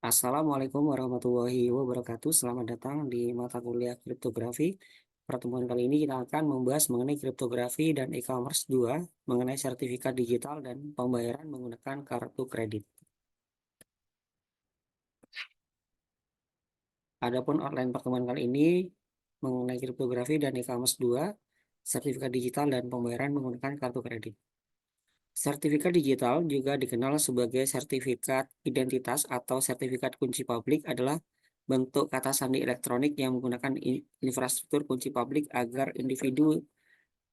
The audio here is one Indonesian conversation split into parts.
Assalamualaikum warahmatullahi wabarakatuh. Selamat datang di mata kuliah kriptografi. Pertemuan kali ini kita akan membahas mengenai kriptografi dan e-commerce 2, mengenai sertifikat digital dan pembayaran menggunakan kartu kredit. Adapun outline pertemuan kali ini mengenai kriptografi dan e-commerce 2, sertifikat digital dan pembayaran menggunakan kartu kredit. Sertifikat digital juga dikenal sebagai sertifikat identitas atau sertifikat kunci publik adalah bentuk kata sandi elektronik yang menggunakan infrastruktur kunci publik agar individu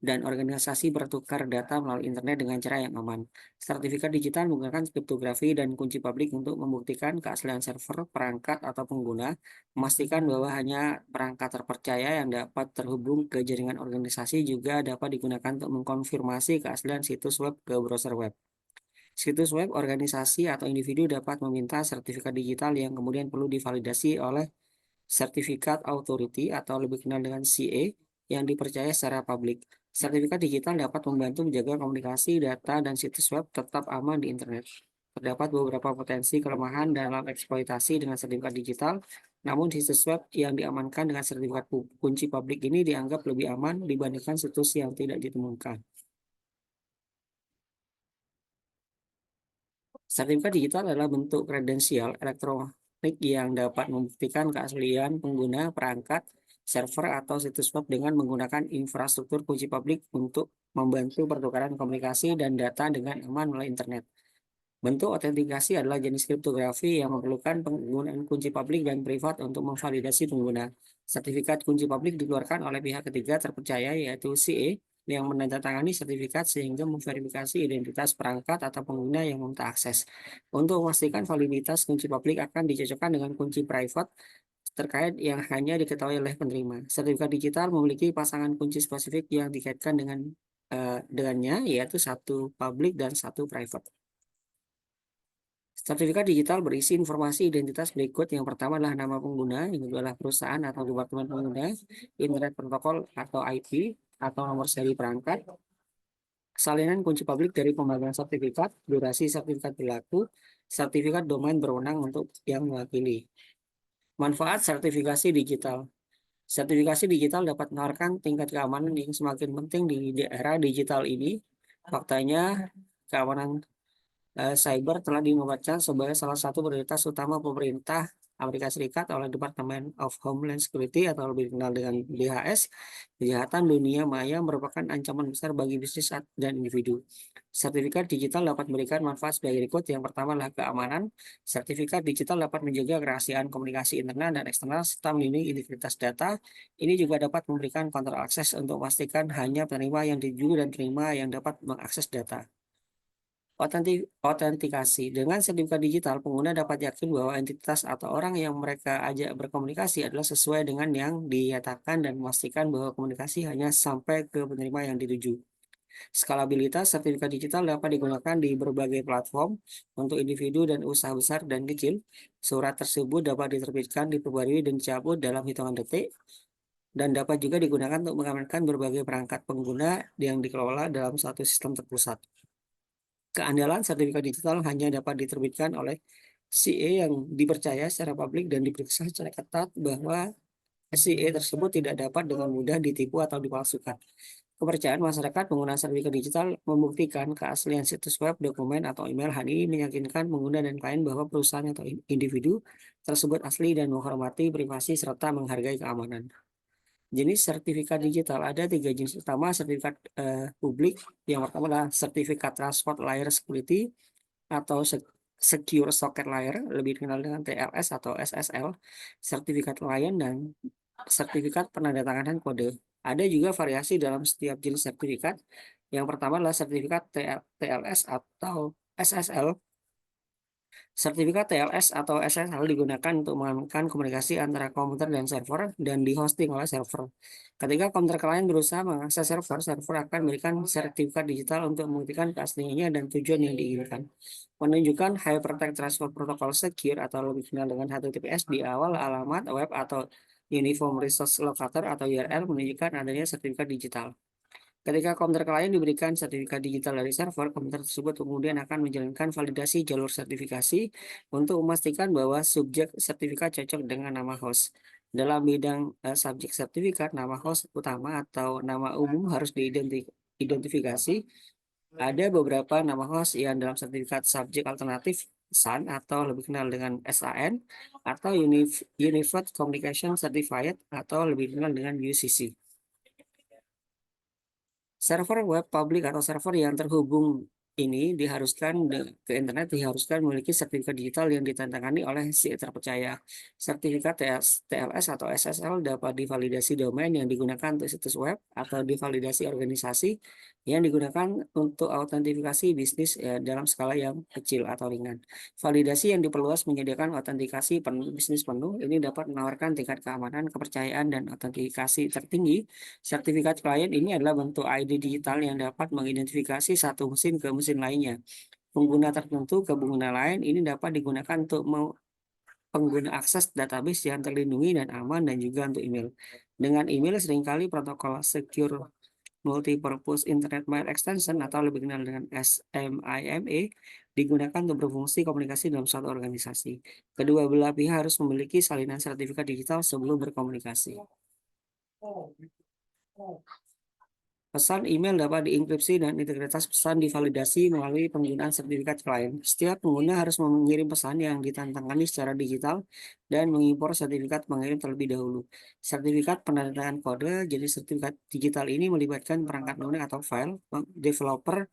dan organisasi bertukar data melalui internet dengan cara yang aman. Sertifikat digital menggunakan kriptografi dan kunci publik untuk membuktikan keaslian server, perangkat, atau pengguna, memastikan bahwa hanya perangkat terpercaya yang dapat terhubung ke jaringan organisasi juga dapat digunakan untuk mengkonfirmasi keaslian situs web ke browser web. Situs web organisasi atau individu dapat meminta sertifikat digital yang kemudian perlu divalidasi oleh Sertifikat Authority atau lebih kenal dengan CA yang dipercaya secara publik. Sertifikat digital dapat membantu menjaga komunikasi, data, dan situs web tetap aman di internet. Terdapat beberapa potensi kelemahan dalam eksploitasi dengan sertifikat digital, namun situs web yang diamankan dengan sertifikat kunci publik ini dianggap lebih aman dibandingkan situs yang tidak ditemukan. Sertifikat digital adalah bentuk kredensial elektronik yang dapat membuktikan keaslian pengguna, perangkat, server, atau situs web dengan menggunakan infrastruktur kunci publik untuk membantu pertukaran komunikasi dan data dengan aman melalui internet. Bentuk autentikasi adalah jenis kriptografi yang memerlukan penggunaan kunci publik dan privat untuk memvalidasi pengguna. Sertifikat kunci publik dikeluarkan oleh pihak ketiga terpercaya yaitu CA yang menandatangani sertifikat sehingga memverifikasi identitas perangkat atau pengguna yang meminta akses. Untuk memastikan validitas kunci publik akan dicocokkan dengan kunci private terkait yang hanya diketahui oleh penerima. Sertifikat digital memiliki pasangan kunci spesifik yang dikaitkan dengannya yaitu satu publik dan satu private. Sertifikat digital berisi informasi identitas berikut. Yang pertama adalah nama pengguna, yang kedua adalah perusahaan atau departemen pengguna, internet protokol atau IP, atau nomor seri perangkat, salinan kunci publik dari pembagian sertifikat, durasi sertifikat berlaku, sertifikat domain berwenang untuk yang mewakili. Manfaat sertifikasi digital. Sertifikasi digital dapat menawarkan tingkat keamanan yang semakin penting di era digital ini. Faktanya, keamanan cyber telah dinobatkan sebagai salah satu prioritas utama pemerintah Amerika Serikat oleh Department of Homeland Security atau lebih dikenal dengan DHS. Kejahatan dunia maya merupakan ancaman besar bagi bisnis dan individu. Sertifikat digital dapat memberikan manfaat sebagai berikut. Yang pertama adalah keamanan. Sertifikat digital dapat menjaga kerahasiaan komunikasi internal dan eksternal serta melindungi integritas data. Ini juga dapat memberikan kontrol akses untuk memastikan hanya penerima yang dituju dan penerima yang dapat mengakses data. Autentikasi. Dengan sertifikat digital, pengguna dapat yakin bahwa entitas atau orang yang mereka ajak berkomunikasi adalah sesuai dengan yang dinyatakan dan memastikan bahwa komunikasi hanya sampai ke penerima yang dituju. Skalabilitas sertifikat digital dapat digunakan di berbagai platform untuk individu dan usaha besar dan kecil. Surat tersebut dapat diterbitkan, diperbarui, dan dicabut dalam hitungan detik, dan dapat juga digunakan untuk mengamankan berbagai perangkat pengguna yang dikelola dalam satu sistem terpusat. Keandalan sertifikat digital hanya dapat diterbitkan oleh CA yang dipercaya secara publik dan diperiksa secara ketat bahwa CA tersebut tidak dapat dengan mudah ditipu atau dipalsukan. Kepercayaan masyarakat penggunaan sertifikat digital membuktikan keaslian situs web, dokumen, atau email. Hal ini meyakinkan pengguna dan klien bahwa perusahaan atau individu tersebut asli dan menghormati privasi serta menghargai keamanan. Jenis sertifikat digital ada 3 jenis utama. Sertifikat publik yang pertama adalah sertifikat Transport Layer Security atau Secure Socket Layer, lebih dikenal dengan TLS atau SSL, sertifikat klien, dan sertifikat penandatanganan kode. Ada juga variasi dalam setiap jenis sertifikat. Yang pertama adalah sertifikat TLS atau SSL. Sertifikat TLS atau SSL digunakan untuk mengamankan komunikasi antara komputer dan server dan dihosting oleh server. Ketika komputer klien berusaha mengakses server, server akan memberikan sertifikat digital untuk membuktikan keasliannya dan tujuan yang diinginkan. Menunjukkan Hypertext Transfer Protocol Secure atau lebih dikenal dengan HTTPS di awal alamat web atau Uniform Resource Locator atau URL menunjukkan adanya sertifikat digital. Ketika komputer klien diberikan sertifikat digital dari server, komputer tersebut kemudian akan menjalankan validasi jalur sertifikasi untuk memastikan bahwa subjek sertifikat cocok dengan nama host. Dalam bidang subjek sertifikat, nama host utama atau nama umum harus diidentifikasi. Ada beberapa nama host yang dalam sertifikat subjek alternatif SAN atau lebih kenal dengan SAN atau Unified Communication Certified atau lebih kenal dengan UCC. Server web publik atau server yang terhubung ini ke internet diharuskan memiliki sertifikat digital yang ditandatangani oleh si terpercaya. Sertifikat TLS atau SSL dapat divalidasi domain yang digunakan untuk situs web atau divalidasi organisasi yang digunakan untuk autentifikasi bisnis dalam skala yang kecil atau ringan. Validasi yang diperluas menyediakan autentikasi bisnis penuh. Ini dapat menawarkan tingkat keamanan, kepercayaan, dan autentikasi tertinggi. Sertifikat klien ini adalah bentuk ID digital yang dapat mengidentifikasi satu mesin ke mesin lainnya. Pengguna tertentu ke pengguna lain ini dapat digunakan untuk pengguna akses database yang terlindungi dan aman dan juga untuk email. Dengan email seringkali protokol Secure Multipurpose Internet Mail Extension atau lebih dikenal dengan SMIME digunakan untuk berfungsi komunikasi dalam suatu organisasi. Kedua belah pihak harus memiliki salinan sertifikat digital sebelum berkomunikasi. Pesan email dapat dienkripsi dan integritas pesan divalidasi melalui penggunaan sertifikat klien. Setiap pengguna harus mengirim pesan yang ditantangani secara digital dan mengimpor sertifikat pengirim terlebih dahulu. Sertifikat penandatangan kode, jadi sertifikat digital ini melibatkan perangkat lunak atau file. Developer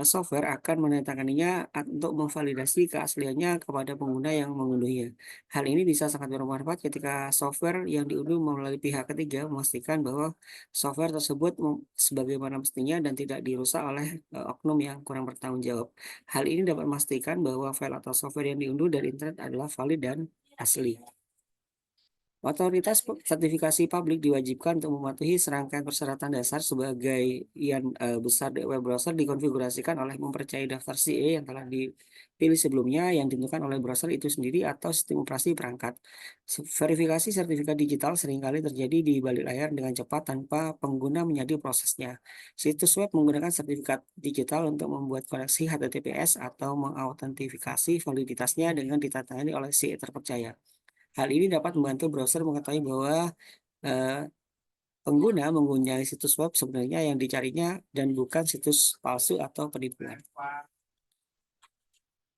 software akan menandatanganinya untuk memvalidasi keasliannya kepada pengguna yang mengunduhnya. Hal ini bisa sangat bermanfaat ketika software yang diunduh melalui pihak ketiga memastikan bahwa software tersebut sebagaimana mestinya dan tidak dirusak oleh oknum yang kurang bertanggung jawab. Hal ini dapat memastikan bahwa file atau software yang diunduh dari internet adalah valid dan asli. Otoritas sertifikasi publik diwajibkan untuk mematuhi serangkaian persyaratan dasar sebagai besar web browser dikonfigurasikan oleh mempercayai daftar CE yang telah dipilih sebelumnya yang ditentukan oleh browser itu sendiri atau sistem operasi perangkat. Verifikasi sertifikat digital seringkali terjadi di balik layar dengan cepat tanpa pengguna menyadari prosesnya. Situs web menggunakan sertifikat digital untuk membuat koneksi HTTPS atau mengautentifikasi validitasnya dengan ditandatangani oleh CE terpercaya. Hal ini dapat membantu browser mengetahui bahwa eh, pengguna mengunjungi situs web sebenarnya yang dicarinya dan bukan situs palsu atau penipuan.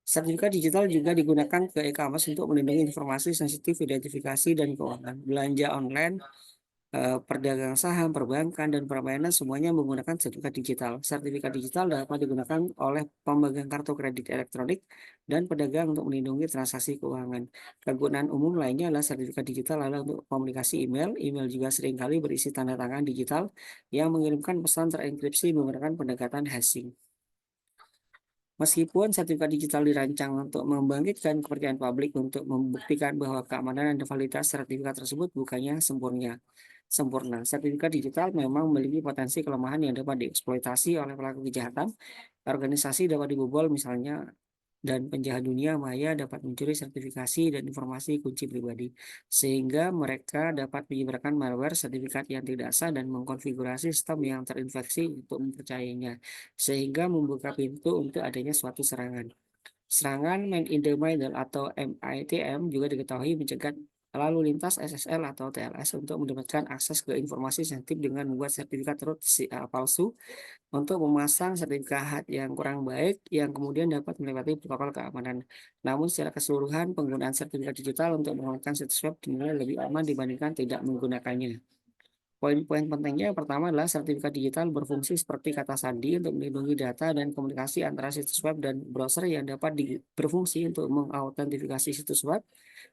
Sertifikat digital juga digunakan ke e-commerce untuk melindungi informasi sensitif, identifikasi, dan keuangan. Belanja online, perdagangan saham, perbankan, dan permainan semuanya menggunakan sertifikat digital. Sertifikat digital dapat digunakan oleh pemegang kartu kredit elektronik dan pedagang untuk melindungi transaksi keuangan. Kegunaan umum lainnya adalah sertifikat digital adalah untuk komunikasi email. Email juga seringkali berisi tanda tangan digital yang mengirimkan pesan terenkripsi menggunakan pendekatan hashing. Meskipun sertifikat digital dirancang untuk membangkitkan kepercayaan publik untuk membuktikan bahwa keamanan dan validitas sertifikat tersebut bukannya sempurna. Sertifikat digital memang memiliki potensi kelemahan yang dapat dieksploitasi oleh pelaku kejahatan. Organisasi dapat dibobol misalnya dan penjahat dunia maya dapat mencuri sertifikasi dan informasi kunci pribadi, sehingga mereka dapat menyebarkan malware sertifikat yang tidak sah dan mengkonfigurasi sistem yang terinfeksi untuk mempercayainya, sehingga membuka pintu untuk adanya suatu serangan. Serangan man in the middle atau MITM juga diketahui mencegat lalu lintas SSL atau TLS untuk mendapatkan akses ke informasi sensitif dengan membuat sertifikat root palsu untuk memasang sertifikat yang kurang baik yang kemudian dapat melewati protokol keamanan. Namun secara keseluruhan penggunaan sertifikat digital untuk menggunakan situs web dinilai lebih aman dibandingkan tidak menggunakannya. Poin-poin pentingnya yang pertama adalah sertifikat digital berfungsi seperti kata sandi untuk melindungi data dan komunikasi antara situs web dan browser yang dapat berfungsi untuk mengautentifikasi situs web,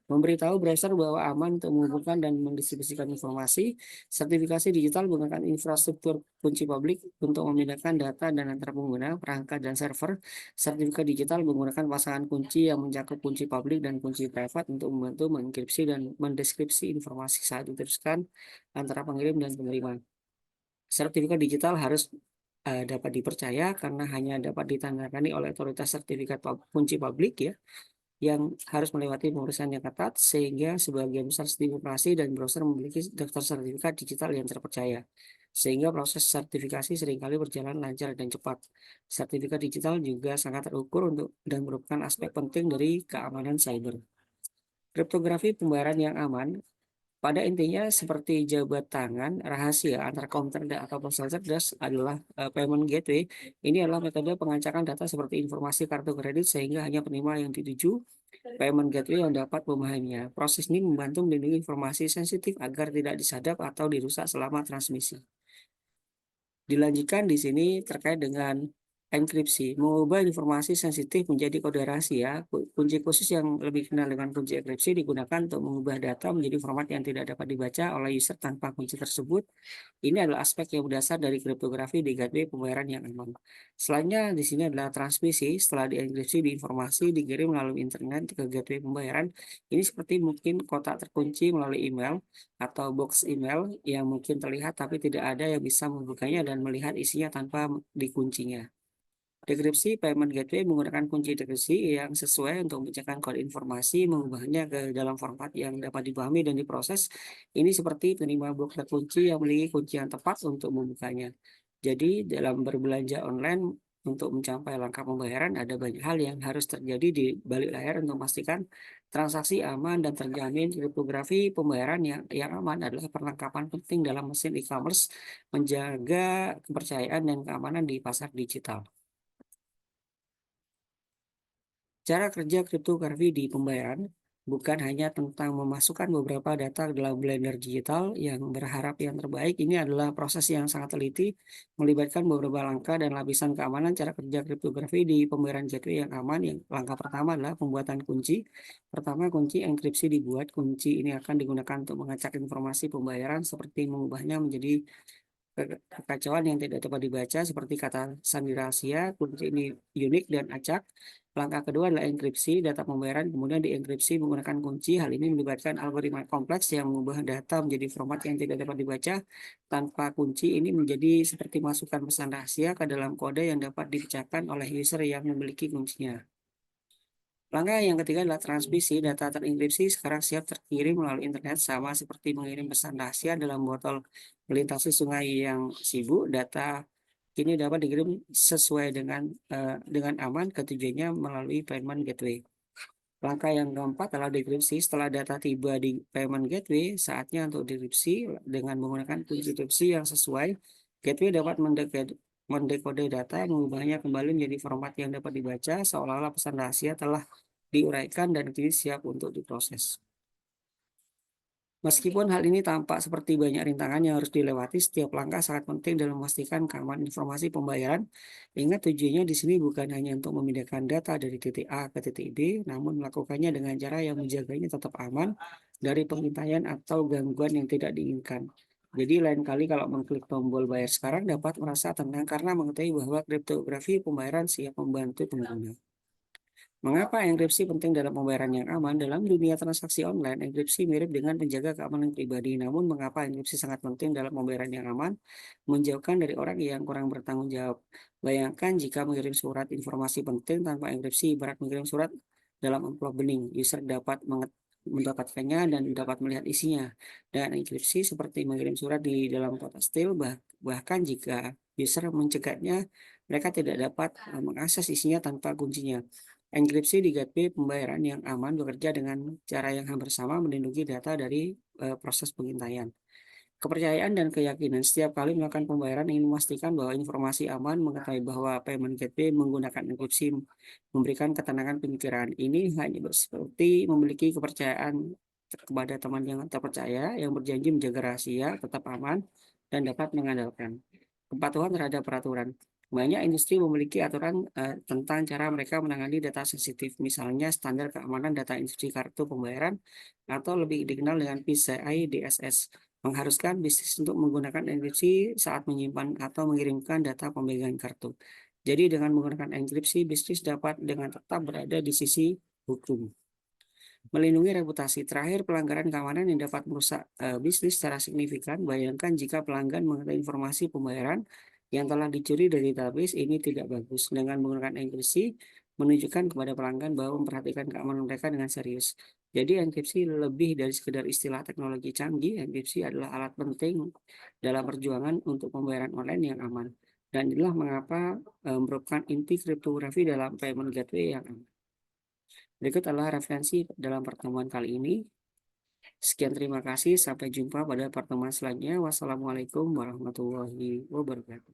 memberitahu browser bahwa aman untuk mengumpulkan dan mendistribusikan informasi. Sertifikasi digital menggunakan infrastruktur kunci publik untuk memindahkan data dan antara pengguna, perangkat, dan server. Sertifikat digital menggunakan pasangan kunci yang mencakup kunci publik dan kunci private untuk membantu mengenkripsi dan mendeskripsi informasi saat diteruskan antara pengirim dan penerima. Sertifikat digital harus dapat dipercaya karena hanya dapat ditandatangani oleh otoritas sertifikat kunci publik ya. yang harus melewati pemeriksaan yang ketat, sehingga sebagian besar sistem operasi dan browser memiliki daftar sertifikat digital yang terpercaya. Sehingga proses sertifikasi seringkali berjalan lancar dan cepat. Sertifikat digital juga sangat terukur untuk dan merupakan aspek penting dari keamanan cyber. Kriptografi pembayaran yang aman pada intinya seperti jabat tangan rahasia antara komputer atau ponsel cerdas adalah payment gateway. Ini adalah metode pengacakan data seperti informasi kartu kredit sehingga hanya penerima yang dituju payment gateway yang dapat memahaminya. Proses ini membantu melindungi informasi sensitif agar tidak disadap atau dirusak selama transmisi. Dilanjutkan di sini terkait dengan enkripsi, mengubah informasi sensitif menjadi kode rahasia. Kunci khusus yang lebih dikenal dengan kunci enkripsi digunakan untuk mengubah data menjadi format yang tidak dapat dibaca oleh user tanpa kunci tersebut. Ini adalah aspek yang mendasar dari kriptografi di gateway pembayaran yang aman. Selanjutnya di sini adalah transmisi. Setelah dienkripsi, di informasi dikirim melalui internet ke gateway pembayaran. Ini seperti mungkin kotak terkunci melalui email atau box email yang mungkin terlihat tapi tidak ada yang bisa membukanya dan melihat isinya tanpa dikuncinya. Dekripsi payment gateway menggunakan kunci dekripsi yang sesuai untuk memecahkan kode informasi, mengubahnya ke dalam format yang dapat dipahami dan diproses. Ini seperti penerima blok terkunci yang memiliki kunci yang tepat untuk membukanya. Jadi dalam berbelanja online untuk mencapai langkah pembayaran ada banyak hal yang harus terjadi di balik layar untuk memastikan transaksi aman dan terjamin. Kriptografi pembayaran yang aman adalah perlengkapan penting dalam mesin e-commerce menjaga kepercayaan dan keamanan di pasar digital. Cara kerja kriptografi di pembayaran bukan hanya tentang memasukkan beberapa data ke dalam blender digital yang berharap yang terbaik. Ini adalah proses yang sangat teliti, melibatkan beberapa langkah dan lapisan keamanan. Cara kerja kriptografi di pembayaran gateway yang aman. Yang langkah pertama adalah pembuatan kunci. Pertama, kunci enkripsi dibuat. Kunci ini akan digunakan untuk mengacak informasi pembayaran seperti mengubahnya menjadi kekacauan yang tidak dapat dibaca seperti kata sandi rahasia. Kunci ini unik dan acak. Langkah kedua adalah enkripsi data pembayaran, kemudian dienkripsi menggunakan kunci. Hal ini melibatkan algoritma kompleks yang mengubah data menjadi format yang tidak dapat dibaca. Tanpa kunci ini menjadi seperti masukkan pesan rahasia ke dalam kode yang dapat dipecahkan oleh user yang memiliki kuncinya. Langkah yang ketiga adalah transmisi. Data terenkripsi sekarang siap terkirim melalui internet, sama seperti mengirim pesan rahasia dalam botol melintasi sungai yang sibuk. Data kini dapat dikirim sesuai dengan aman ke tujuannya melalui payment gateway. Langkah yang keempat adalah dekripsi. Setelah data tiba di payment gateway, saatnya untuk dekripsi dengan menggunakan kunci dekripsi yang sesuai. Gateway dapat mendekode data, mengubahnya kembali menjadi format yang dapat dibaca, seolah-olah pesan rahasia telah diuraikan dan kini siap untuk diproses. Meskipun hal ini tampak seperti banyak rintangan yang harus dilewati, setiap langkah sangat penting dalam memastikan keamanan informasi pembayaran. Ingat, tujuannya di sini bukan hanya untuk memindahkan data dari titik A ke titik B, namun melakukannya dengan cara yang menjaganya tetap aman dari pengintaian atau gangguan yang tidak diinginkan. Jadi lain kali kalau mengklik tombol bayar sekarang dapat merasa tenang karena mengetahui bahwa kriptografi pembayaran siap membantu pengguna. Mengapa enkripsi penting dalam pembayaran yang aman? Dalam dunia transaksi online, enkripsi mirip dengan penjaga keamanan pribadi. Namun, mengapa enkripsi sangat penting dalam pembayaran yang aman? Menjauhkan dari orang yang kurang bertanggung jawab. Bayangkan jika mengirim surat informasi penting tanpa enkripsi, ibarat mengirim surat dalam amplop bening. User dapat mendapatkannya dan dapat melihat isinya. Dan enkripsi seperti mengirim surat di dalam kotak stil, bahkan jika user mencegahnya, mereka tidak dapat mengakses isinya tanpa kuncinya. Enkripsi di gateway pembayaran yang aman bekerja dengan cara yang hampir sama melindungi data dari proses pengintaian. Kepercayaan dan keyakinan setiap kali melakukan pembayaran ingin memastikan bahwa informasi aman, mengetahui bahwa payment gateway menggunakan enkripsi memberikan ketenangan pemikiran. Ini hanya seperti memiliki kepercayaan kepada teman yang terpercaya yang berjanji menjaga rahasia, tetap aman, dan dapat mengandalkan. Kepatuhan terhadap peraturan. Banyak industri memiliki aturan tentang cara mereka menangani data sensitif, misalnya standar keamanan data instruksi kartu pembayaran atau lebih dikenal dengan PCI DSS, mengharuskan bisnis untuk menggunakan enkripsi saat menyimpan atau mengirimkan data pemegang kartu. Jadi dengan menggunakan enkripsi, bisnis dapat dengan tetap berada di sisi hukum. Melindungi reputasi. Terakhir, pelanggaran keamanan yang dapat merusak bisnis secara signifikan. Bayangkan jika pelanggan mengetahui informasi pembayaran yang telah dicuri dari database, ini tidak bagus. Dengan menggunakan enkripsi, menunjukkan kepada pelanggan bahwa memperhatikan keamanan mereka dengan serius. Jadi enkripsi lebih dari sekedar istilah teknologi canggih, enkripsi adalah alat penting dalam perjuangan untuk pembayaran online yang aman. Dan inilah mengapa merupakan inti kriptografi dalam payment gateway yang aman. Berikut adalah referensi dalam pertemuan kali ini. Sekian terima kasih, sampai jumpa pada pertemuan selanjutnya. Wassalamualaikum warahmatullahi wabarakatuh.